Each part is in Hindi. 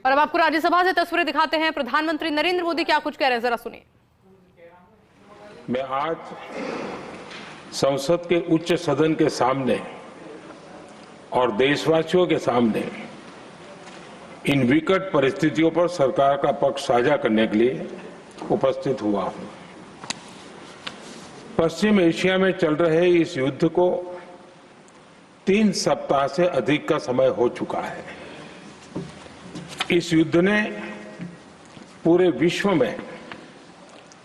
और अब आपको राज्यसभा से तस्वीरें दिखाते हैं। प्रधानमंत्री नरेंद्र मोदी क्या कुछ कह रहे हैं, जरा सुनिए। मैं आज संसद के उच्च सदन के सामने और देशवासियों के सामने इन विकट परिस्थितियों पर सरकार का पक्ष साझा करने के लिए उपस्थित हुआ हूं। पश्चिम एशिया में चल रहे इस युद्ध को 3 सप्ताह से अधिक का समय हो चुका है। इस युद्ध ने पूरे विश्व में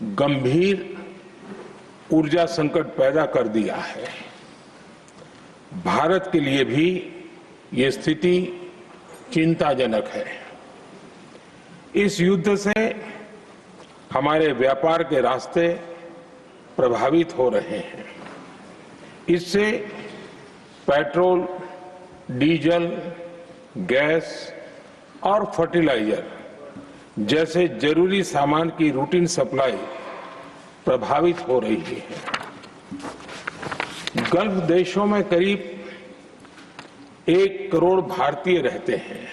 गंभीर ऊर्जा संकट पैदा कर दिया है। भारत के लिए भी ये स्थिति चिंताजनक है। इस युद्ध से हमारे व्यापार के रास्ते प्रभावित हो रहे हैं। इससे पेट्रोल, डीजल, गैस और फर्टिलाइजर जैसे जरूरी सामान की रूटीन सप्लाई प्रभावित हो रही है। गल्फ देशों में करीब 1 करोड़ भारतीय रहते हैं,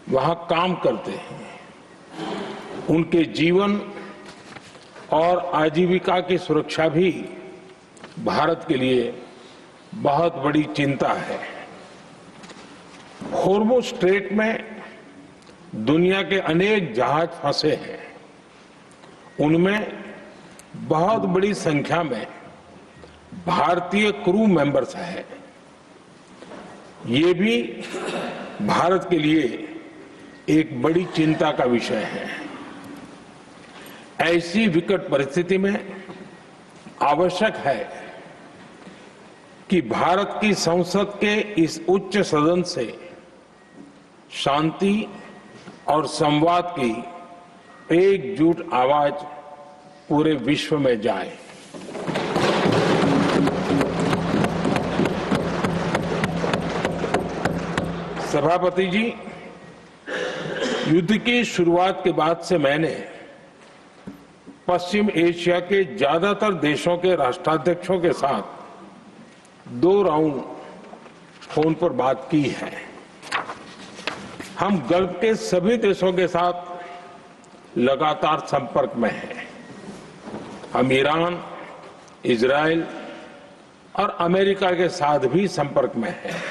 वहां काम करते हैं। उनके जीवन और आजीविका की सुरक्षा भी भारत के लिए बहुत बड़ी चिंता है। हॉर्मुज़ स्ट्रेट में दुनिया के अनेक जहाज फंसे हैं। उनमें बहुत बड़ी संख्या में भारतीय क्रू मेंबर्स हैं। ये भी भारत के लिए एक बड़ी चिंता का विषय है। ऐसी विकट परिस्थिति में आवश्यक है कि भारत की संसद के इस उच्च सदन से शांति और संवाद की एकजुट आवाज पूरे विश्व में जाए। सभापति जी, युद्ध की शुरुआत के बाद से मैंने पश्चिम एशिया के ज्यादातर देशों के राष्ट्राध्यक्षों के साथ 2 राउंड फोन पर बात की है। हम गल्फ के सभी देशों के साथ लगातार संपर्क में हैं। हम ईरान, इजराइल और अमेरिका के साथ भी संपर्क में हैं।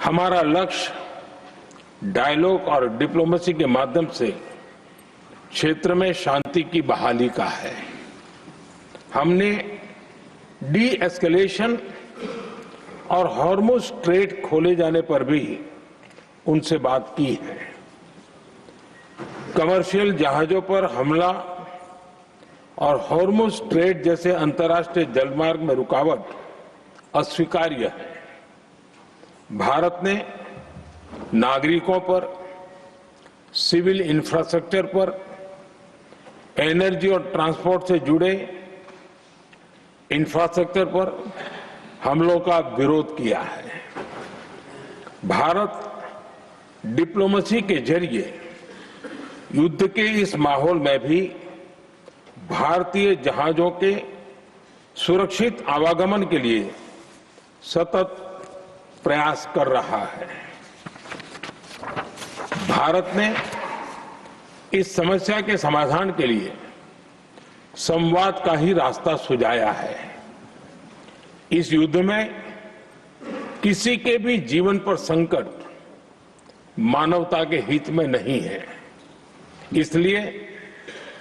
हमारा लक्ष्य डायलॉग और डिप्लोमेसी के माध्यम से क्षेत्र में शांति की बहाली का है। हमने डी एस्केलेशन और हॉर्मुज़ स्ट्रेट खोले जाने पर भी उनसे बात की है। कमर्शियल जहाजों पर हमला और हॉर्मुज़ स्ट्रेट जैसे अंतर्राष्ट्रीय जलमार्ग में रुकावट अस्वीकार्य है। भारत ने नागरिकों पर, सिविल इंफ्रास्ट्रक्चर पर, एनर्जी और ट्रांसपोर्ट से जुड़े इंफ्रास्ट्रक्चर पर हमलों का विरोध किया है। भारत डिप्लोमेसी के जरिए युद्ध के इस माहौल में भी भारतीय जहाजों के सुरक्षित आवागमन के लिए सतत प्रयास कर रहा है। भारत ने इस समस्या के समाधान के लिए संवाद का ही रास्ता सुझाया है। इस युद्ध में किसी के भी जीवन पर संकट मानवता के हित में नहीं है। इसलिए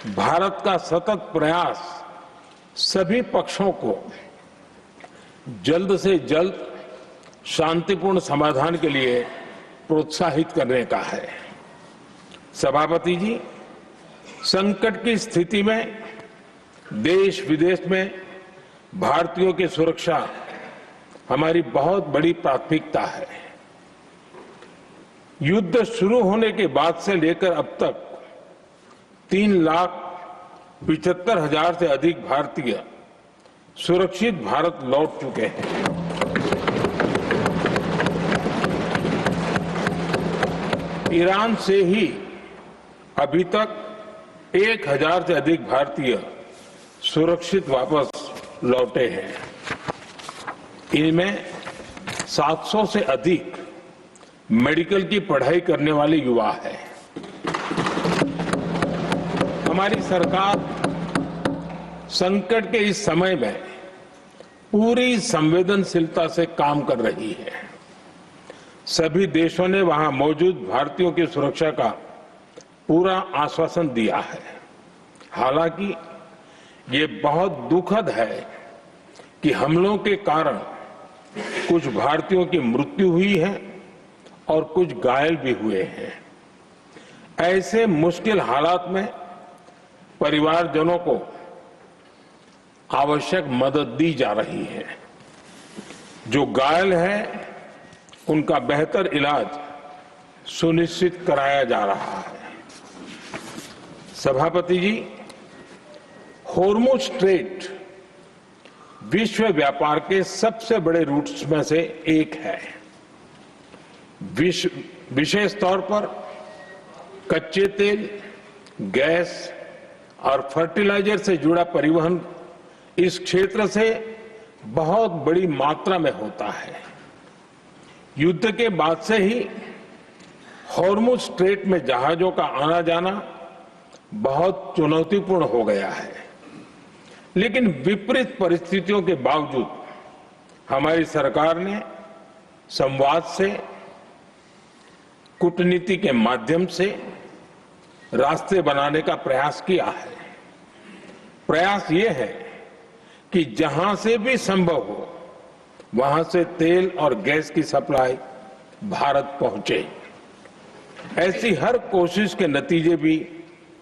भारत का सतत प्रयास सभी पक्षों को जल्द से जल्द शांतिपूर्ण समाधान के लिए प्रोत्साहित करने का है। सभापति जी, संकट की स्थिति में देश विदेश में भारतीयों की सुरक्षा हमारी बहुत बड़ी प्राथमिकता है। युद्ध शुरू होने के बाद से लेकर अब तक 3,75,000 से अधिक भारतीय सुरक्षित भारत लौट चुके हैं। ईरान से ही अभी तक 1,000 से अधिक भारतीय सुरक्षित वापस लौटे हैं। इनमें 700 से अधिक मेडिकल की पढ़ाई करने वाले युवा हैं। हमारी सरकार संकट के इस समय में पूरी संवेदनशीलता से काम कर रही है। सभी देशों ने वहां मौजूद भारतीयों की सुरक्षा का पूरा आश्वासन दिया है। हालांकि ये बहुत दुखद है कि हमलों के कारण कुछ भारतीयों की मृत्यु हुई है और कुछ घायल भी हुए हैं। ऐसे मुश्किल हालात में परिवारजनों को आवश्यक मदद दी जा रही है। जो घायल हैं, उनका बेहतर इलाज सुनिश्चित कराया जा रहा है। सभापति जी, होर्मुज स्ट्रेट विश्व व्यापार के सबसे बड़े रूट्स में से एक है। विशेष तौर पर कच्चे तेल, गैस और फर्टिलाइजर से जुड़ा परिवहन इस क्षेत्र से बहुत बड़ी मात्रा में होता है। युद्ध के बाद से ही होर्मुज स्ट्रेट में जहाजों का आना जाना बहुत चुनौतीपूर्ण हो गया है। लेकिन विपरीत परिस्थितियों के बावजूद हमारी सरकार ने संवाद से, कूटनीति के माध्यम से रास्ते बनाने का प्रयास किया है। प्रयास ये है कि जहां से भी संभव हो वहां से तेल और गैस की सप्लाई भारत पहुंचे। ऐसी हर कोशिश के नतीजे भी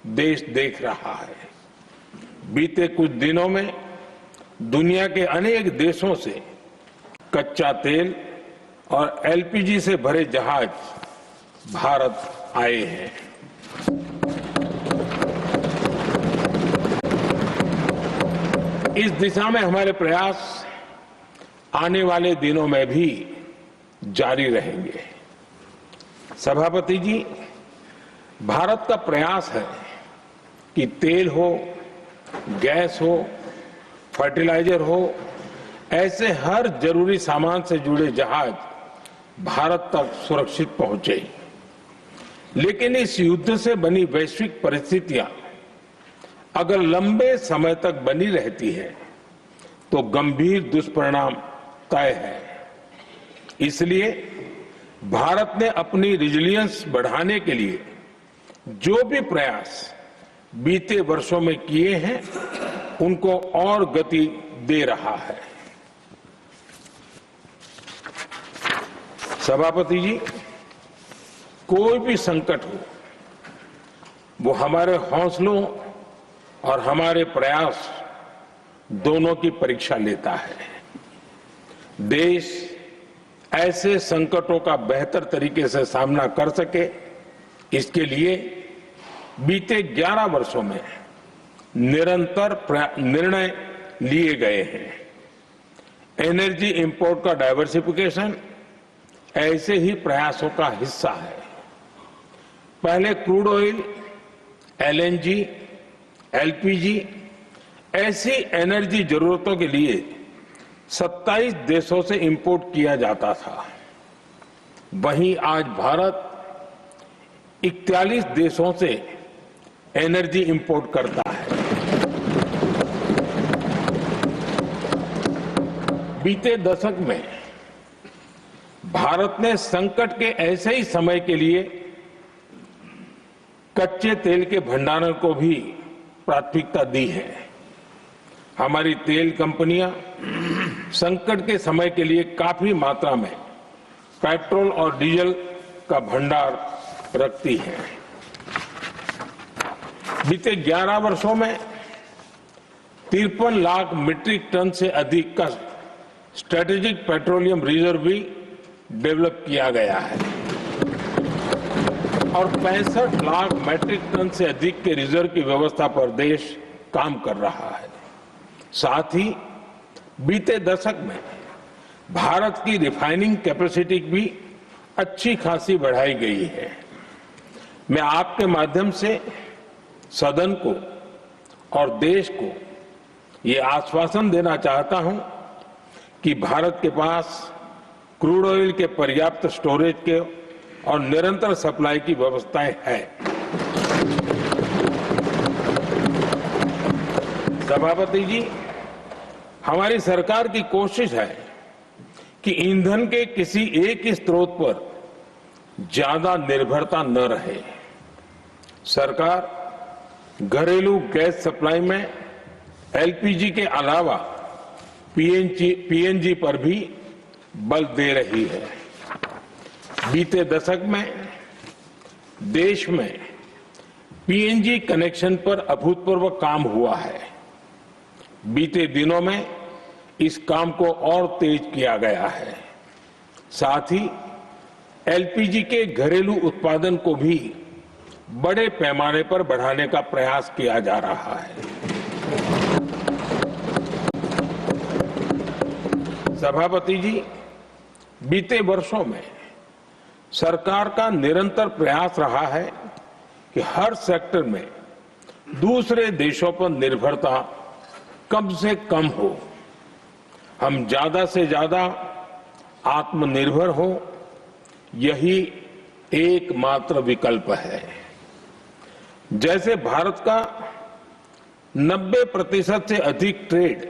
देश देख रहा है। बीते कुछ दिनों में दुनिया के अनेक देशों से कच्चा तेल और एलपीजी से भरे जहाज भारत आए हैं। इस दिशा में हमारे प्रयास आने वाले दिनों में भी जारी रहेंगे। सभापति जी, भारत का प्रयास है कि तेल हो, गैस हो, फर्टिलाइजर हो, ऐसे हर जरूरी सामान से जुड़े जहाज भारत तक सुरक्षित पहुंचे। लेकिन इस युद्ध से बनी वैश्विक परिस्थितियां अगर लंबे समय तक बनी रहती है तो गंभीर दुष्परिणाम तय है। इसलिए भारत ने अपनी रेजिलियंस बढ़ाने के लिए जो भी प्रयास बीते वर्षों में किए हैं, उनको और गति दे रहा है। सभापति जी, कोई भी संकट हो, वो हमारे हौसलों और हमारे प्रयास दोनों की परीक्षा लेता है। देश ऐसे संकटों का बेहतर तरीके से सामना कर सके, इसके लिए बीते 11 वर्षों में निरंतर निर्णय लिए गए हैं। एनर्जी इंपोर्ट का डाइवर्सिफिकेशन ऐसे ही प्रयासों का हिस्सा है। पहले क्रूड ऑयल, एलएनजी, एलपीजी ऐसी एनर्जी जरूरतों के लिए 27 देशों से इंपोर्ट किया जाता था। वहीं आज भारत 41 देशों से एनर्जी इंपोर्ट करता है। बीते दशक में भारत ने संकट के ऐसे ही समय के लिए कच्चे तेल के भंडारण को भी प्राथमिकता दी है। हमारी तेल कंपनियां संकट के समय के लिए काफी मात्रा में पेट्रोल और डीजल का भंडार रखती है। बीते 11 वर्षों में 53 लाख मीट्रिक टन से अधिक का स्ट्रेटेजिक पेट्रोलियम रिजर्व भी डेवलप किया गया है और 65 लाख मीट्रिक टन से अधिक के रिजर्व की व्यवस्था पर देश काम कर रहा है। साथ ही बीते दशक में भारत की रिफाइनिंग कैपेसिटी भी अच्छी खासी बढ़ाई गई है। मैं आपके माध्यम से सदन को और देश को ये आश्वासन देना चाहता हूं कि भारत के पास क्रूड ऑयल के पर्याप्त स्टोरेज के और निरंतर सप्लाई की व्यवस्थाएं हैं। सभापति जी, हमारी सरकार की कोशिश है कि ईंधन के किसी एक ही स्रोत पर ज्यादा निर्भरता न रहे। सरकार घरेलू गैस सप्लाई में एलपीजी के अलावा पीएनजी पर भी बल दे रही है। बीते दशक में देश में पीएनजी कनेक्शन पर अभूतपूर्व काम हुआ है। बीते दिनों में इस काम को और तेज किया गया है। साथ ही एलपीजी के घरेलू उत्पादन को भी बड़े पैमाने पर बढ़ाने का प्रयास किया जा रहा है। सभापति जी, बीते वर्षों में सरकार का निरंतर प्रयास रहा है कि हर सेक्टर में दूसरे देशों पर निर्भरता कम से कम हो। हम ज्यादा से ज्यादा आत्मनिर्भर हो, यही एकमात्र विकल्प है। जैसे भारत का 90% से अधिक ट्रेड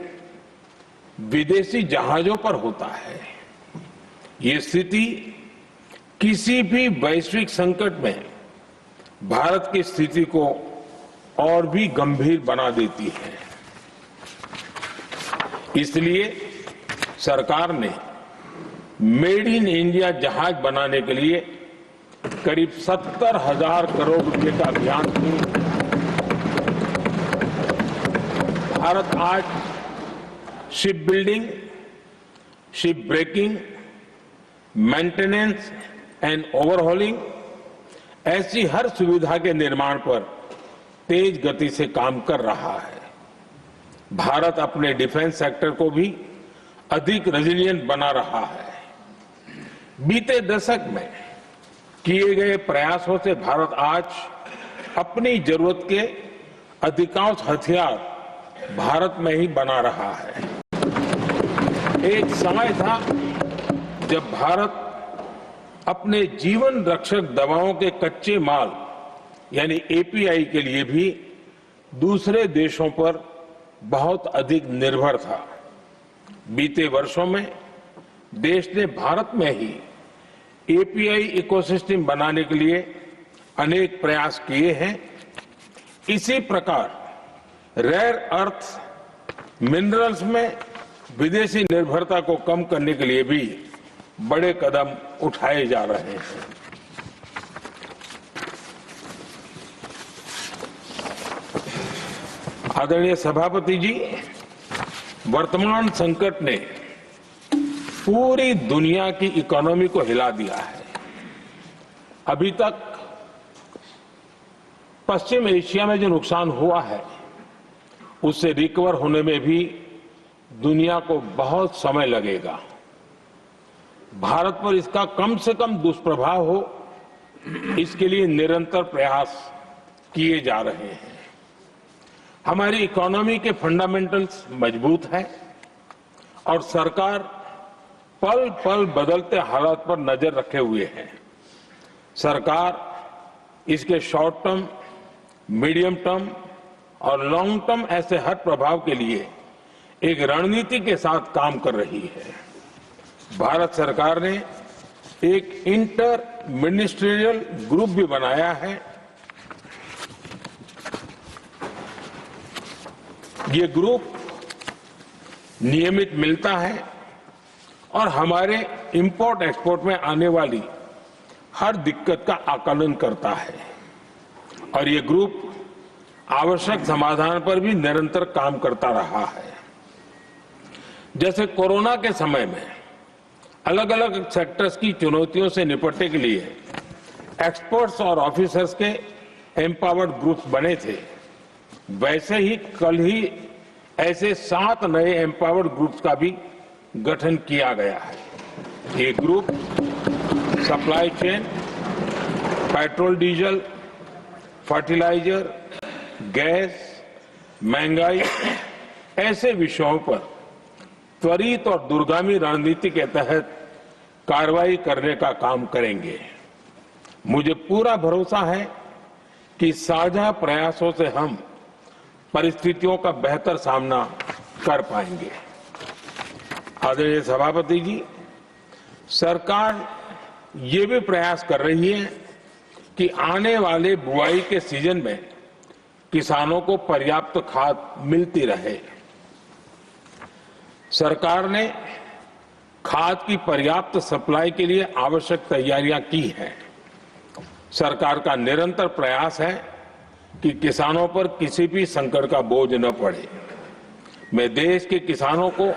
विदेशी जहाजों पर होता है। ये स्थिति किसी भी वैश्विक संकट में भारत की स्थिति को और भी गंभीर बना देती है। इसलिए सरकार ने मेड इन इंडिया जहाज बनाने के लिए करीब 70,000 करोड़ रुपए का अभियान शुरू किया। भारत आज ship building, ship breaking, maintenance and overhauling ऐसी हर सुविधा के निर्माण पर तेज गति से काम कर रहा है। भारत अपने डिफेंस सेक्टर को भी अधिक रेजिलिएंट बना रहा है। बीते दशक में किए गए प्रयासों से भारत आज अपनी जरूरत के अधिकांश हथियार भारत में ही बना रहा है। एक समय था जब भारत अपने जीवन रक्षक दवाओं के कच्चे माल यानी एपीआई के लिए भी दूसरे देशों पर बहुत अधिक निर्भर था। बीते वर्षों में देश ने भारत में ही एपीआई इकोसिस्टम बनाने के लिए अनेक प्रयास किए हैं। इसी प्रकार रेयर अर्थ मिनरल्स में विदेशी निर्भरता को कम करने के लिए भी बड़े कदम उठाए जा रहे हैं। आदरणीय सभापति जी, वर्तमान संकट ने पूरी दुनिया की इकोनॉमी को हिला दिया है। अभी तक पश्चिम एशिया में जो नुकसान हुआ है उससे रिकवर होने में भी दुनिया को बहुत समय लगेगा। भारत पर इसका कम से कम दुष्प्रभाव हो, इसके लिए निरंतर प्रयास किए जा रहे हैं। हमारी इकोनॉमी के फंडामेंटल्स मजबूत हैं और सरकार पल पल बदलते हालात पर नजर रखे हुए है। सरकार इसके शॉर्ट टर्म, मीडियम टर्म और लॉन्ग टर्म ऐसे हर प्रभाव के लिए एक रणनीति के साथ काम कर रही है। भारत सरकार ने एक इंटर मिनिस्ट्रियल ग्रुप भी बनाया है। ये ग्रुप नियमित मिलता है और हमारे इंपोर्ट एक्सपोर्ट में आने वाली हर दिक्कत का आकलन करता है और ये ग्रुप आवश्यक समाधान पर भी निरंतर काम करता रहा है। जैसे कोरोना के समय में अलग अलग सेक्टर्स की चुनौतियों से निपटने के लिए एक्सपर्ट्स और ऑफिसर्स के एम्पावर्ड ग्रुप्स बने थे, वैसे ही कल ही ऐसे 7 नए एम्पावर्ड ग्रुप्स का भी गठन किया गया है। ये group supply chain, petrol diesel, fertiliser, gas, महंगाई ऐसे विषयों पर त्वरित और दूरगामी रणनीति के तहत कार्रवाई करने का काम करेंगे। मुझे पूरा भरोसा है कि साझा प्रयासों से हम परिस्थितियों का बेहतर सामना कर पाएंगे। आदरणीय सभापति जी, सरकार ये भी प्रयास कर रही है कि आने वाले बुआई के सीजन में किसानों को पर्याप्त खाद मिलती रहे। सरकार ने खाद की पर्याप्त सप्लाई के लिए आवश्यक तैयारियां की हैं। सरकार का निरंतर प्रयास है कि किसानों पर किसी भी संकट का बोझ न पड़े। मैं देश के किसानों को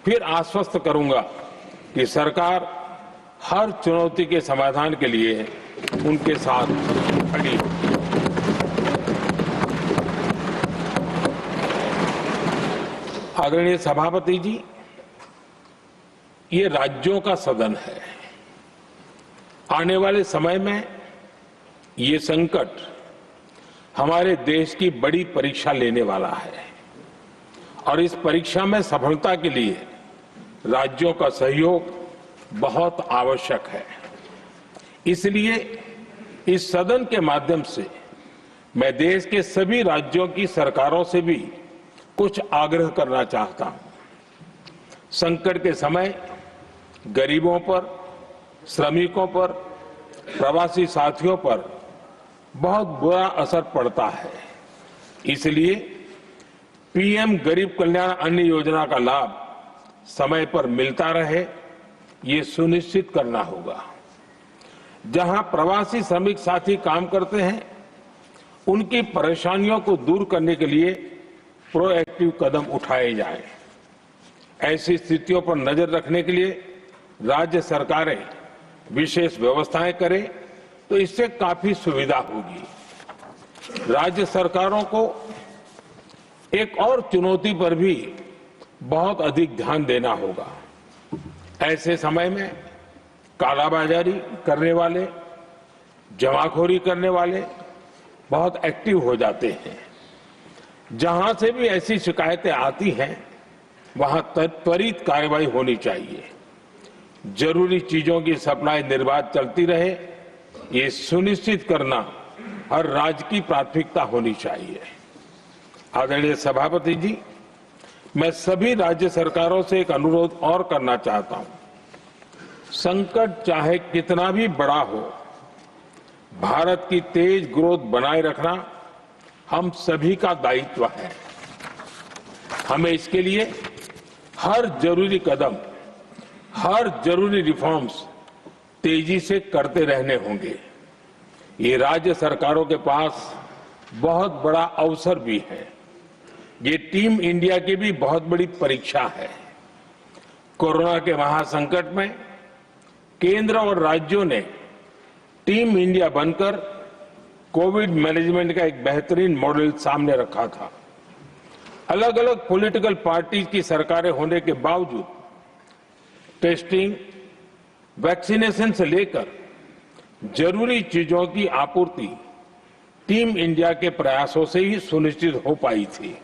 फिर आश्वस्त करूंगा कि सरकार हर चुनौती के समाधान के लिए उनके साथ खड़ी है। आदरणीय सभापति जी, ये राज्यों का सदन है। आने वाले समय में ये संकट हमारे देश की बड़ी परीक्षा लेने वाला है और इस परीक्षा में सफलता के लिए राज्यों का सहयोग बहुत आवश्यक है। इसलिए इस सदन के माध्यम से मैं देश के सभी राज्यों की सरकारों से भी कुछ आग्रह करना चाहता हूं। संकट के समय गरीबों पर, श्रमिकों पर, प्रवासी साथियों पर बहुत बुरा असर पड़ता है। इसलिए पीएम गरीब कल्याण अन्न योजना का लाभ समय पर मिलता रहे, ये सुनिश्चित करना होगा। जहां प्रवासी श्रमिक साथी काम करते हैं, उनकी परेशानियों को दूर करने के लिए प्रोएक्टिव कदम उठाए जाएं। ऐसी स्थितियों पर नजर रखने के लिए राज्य सरकारें विशेष व्यवस्थाएं करें तो इससे काफी सुविधा होगी। राज्य सरकारों को एक और चुनौती पर भी बहुत अधिक ध्यान देना होगा। ऐसे समय में कालाबाजारी करने वाले, जमाखोरी करने वाले बहुत एक्टिव हो जाते हैं। जहां से भी ऐसी शिकायतें आती हैं, वहां त्वरित कार्रवाई होनी चाहिए। जरूरी चीजों की सप्लाई निर्बाध चलती रहे, ये सुनिश्चित करना हर राज्य की प्राथमिकता होनी चाहिए। आदरणीय सभापति जी, मैं सभी राज्य सरकारों से एक अनुरोध और करना चाहता हूं। संकट चाहे कितना भी बड़ा हो, भारत की तेज ग्रोथ बनाए रखना हम सभी का दायित्व है। हमें इसके लिए हर जरूरी कदम, हर जरूरी रिफॉर्म्स तेजी से करते रहने होंगे। ये राज्य सरकारों के पास बहुत बड़ा अवसर भी है। ये टीम इंडिया की भी बहुत बड़ी परीक्षा है। कोरोना के महासंकट में केंद्र और राज्यों ने टीम इंडिया बनकर कोविड मैनेजमेंट का एक बेहतरीन मॉडल सामने रखा था। अलग अलग पॉलिटिकल पार्टी की सरकारें होने के बावजूद टेस्टिंग, वैक्सीनेशन से लेकर जरूरी चीजों की आपूर्ति टीम इंडिया के प्रयासों से ही सुनिश्चित हो पाई थी।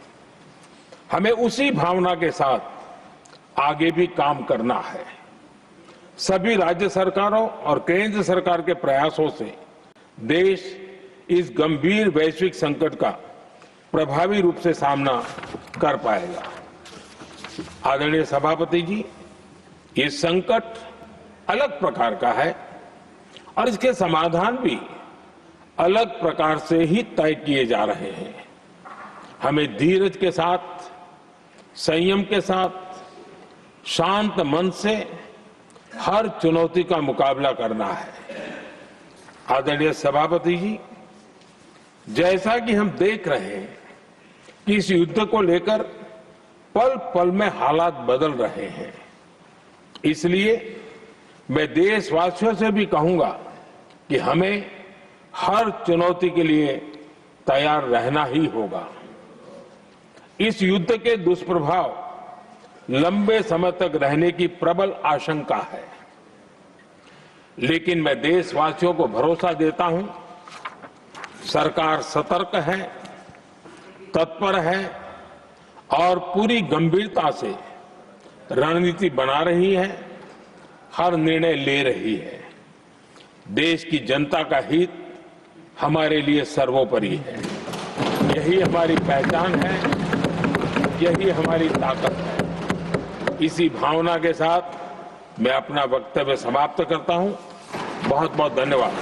हमें उसी भावना के साथ आगे भी काम करना है। सभी राज्य सरकारों और केंद्र सरकार के प्रयासों से देश इस गंभीर वैश्विक संकट का प्रभावी रूप से सामना कर पाएगा। आदरणीय सभापति जी, ये संकट अलग प्रकार का है और इसके समाधान भी अलग प्रकार से ही तय किए जा रहे हैं। हमें धीरज के साथ, संयम के साथ, शांत मन से हर चुनौती का मुकाबला करना है। आदरणीय सभापति जी, जैसा कि हम देख रहे हैं कि इस युद्ध को लेकर पल पल में हालात बदल रहे हैं, इसलिए मैं देशवासियों से भी कहूंगा कि हमें हर चुनौती के लिए तैयार रहना ही होगा। इस युद्ध के दुष्प्रभाव लंबे समय तक रहने की प्रबल आशंका है, लेकिन मैं देशवासियों को भरोसा देता हूं, सरकार सतर्क है, तत्पर है और पूरी गंभीरता से रणनीति बना रही है, हर निर्णय ले रही है। देश की जनता का हित हमारे लिए सर्वोपरि है। यही हमारी पहचान है, यही हमारी ताकत है। इसी भावना के साथ मैं अपना वक्तव्य समाप्त करता हूं। बहुत बहुत धन्यवाद।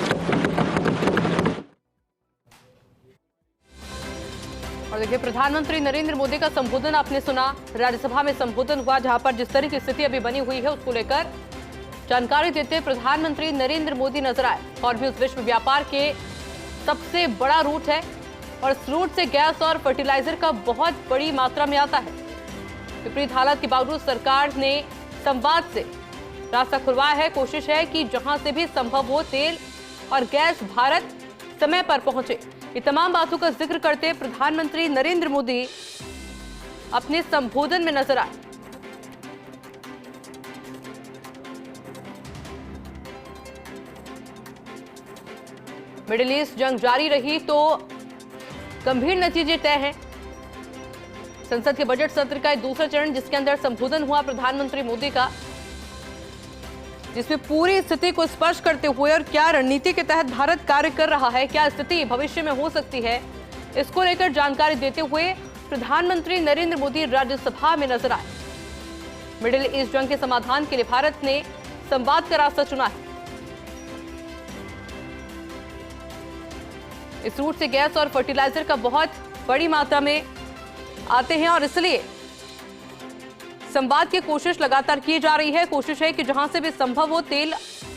और देखिए, प्रधानमंत्री नरेंद्र मोदी का संबोधन आपने सुना। राज्यसभा में संबोधन हुआ, जहां पर जिस तरह की स्थिति अभी बनी हुई है उसको लेकर जानकारी देते प्रधानमंत्री नरेंद्र मोदी नजर आए। हॉर्मुज़ विश्व व्यापार के सबसे बड़ा रूट है और इस रूट से गैस और फर्टिलाइजर का बहुत बड़ी मात्रा में आता है। विपरीत हालात के बावजूद सरकार ने संवाद से रास्ता खुलवाया है। कोशिश है कि जहां से भी संभव हो तेल और गैस भारत समय पर पहुंचे। ये तमाम बातों का जिक्र करते प्रधानमंत्री नरेंद्र मोदी अपने संबोधन में नजर आए। मिडिल ईस्ट जंग जारी रही तो गंभीर नतीजे तय हैं। संसद के बजट सत्र का दूसरा चरण, जिसके अंदर संबोधन हुआ प्रधानमंत्री मोदी का, जिसमें पूरी स्थिति को स्पर्श करते हुए और क्या रणनीति के तहत भारत कार्य कर रहा है, क्या स्थिति भविष्य में हो सकती है, इसको लेकर जानकारी देते हुए प्रधानमंत्री नरेंद्र मोदी राज्यसभा में नजर आए। मिडिल ईस्ट जंग के समाधान के लिए भारत ने संवाद का रास्ता चुना है। इस रूट से गैस और फर्टिलाइजर का बहुत बड़ी मात्रा में आते हैं और इसलिए संवाद की कोशिश लगातार की जा रही है। कोशिश है कि जहां से भी संभव हो तेल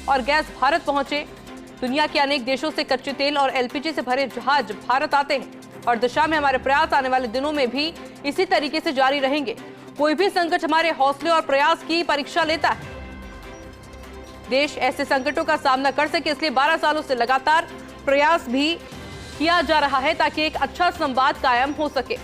और गैस भारत पहुंचे। दुनिया के अनेक देशों से कच्चे तेल और एलपीजी से भरे जहाज भारत आते हैं और दिशा में हमारे प्रयास आने वाले दिनों में भी इसी तरीके से जारी रहेंगे। कोई भी संकट हमारे हौसले और प्रयास की परीक्षा लेता है। देश ऐसे संकटों का सामना कर सके, इसलिए 12 सालों से लगातार प्रयास भी किया जा रहा है ताकि एक अच्छा संवाद कायम हो सके।